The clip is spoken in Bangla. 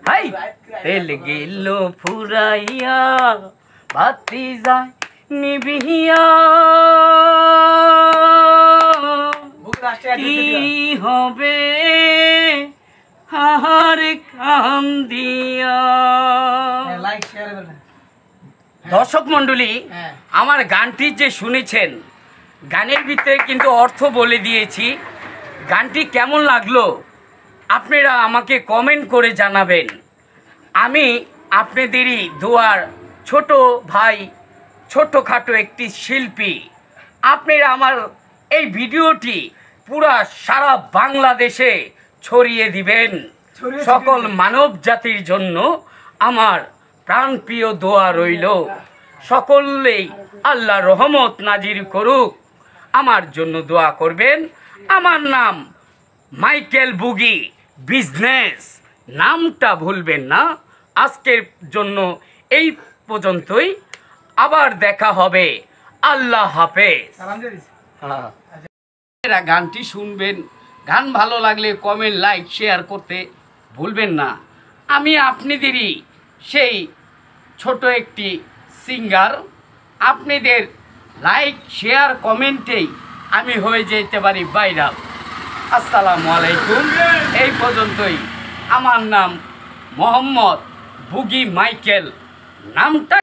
হাই তেল গেল ফুরাইয়া বাতি যায় নিবিয়া কি হবে হাহার কান্দিয়া। দর্শক মন্ডলী, আমার গানটি যে শুনেছেন, গানের ভিতরে কিন্তু অর্থ বলে দিয়েছি। গানটি কেমন লাগলো আপনারা আমাকে কমেন্ট করে জানাবেন। আমি আপনাদেরই দোয়ার ছোট ভাই, ছোটখাটো একটি শিল্পী। আপনারা আমার এই ভিডিওটি পুরা সারা বাংলাদেশে ছড়িয়ে দিবেন। সকল মানব জাতির জন্য আমার প্রাণপ্রিয় দোয়া রইল। সকলেই আল্লাহ রহমত নাজির করুক। আমার জন্য দোয়া করবেন। আমার নাম মাইকেল বুগি বিজনেস, নামটা ভুলবেন না। আজকের জন্য এই পর্যন্তই, আবার দেখা হবে। আল্লাহ হাফেজ। গানটি শুনবেন, গান ভালো লাগলে কমেন্ট, লাইক, শেয়ার করতে ভুলবেন না। আমি আপনাদেরই সেই ছোট একটি সিঙ্গার। আপনাদের লাইক, শেয়ার, কমেন্টেই আমি হয়ে যেতে পারি ভাইরাল। আসসালামু আলাইকুম। এই পর্যন্তই। আমার নাম মোহাম্মদ বুগি মাইকেল, নামটা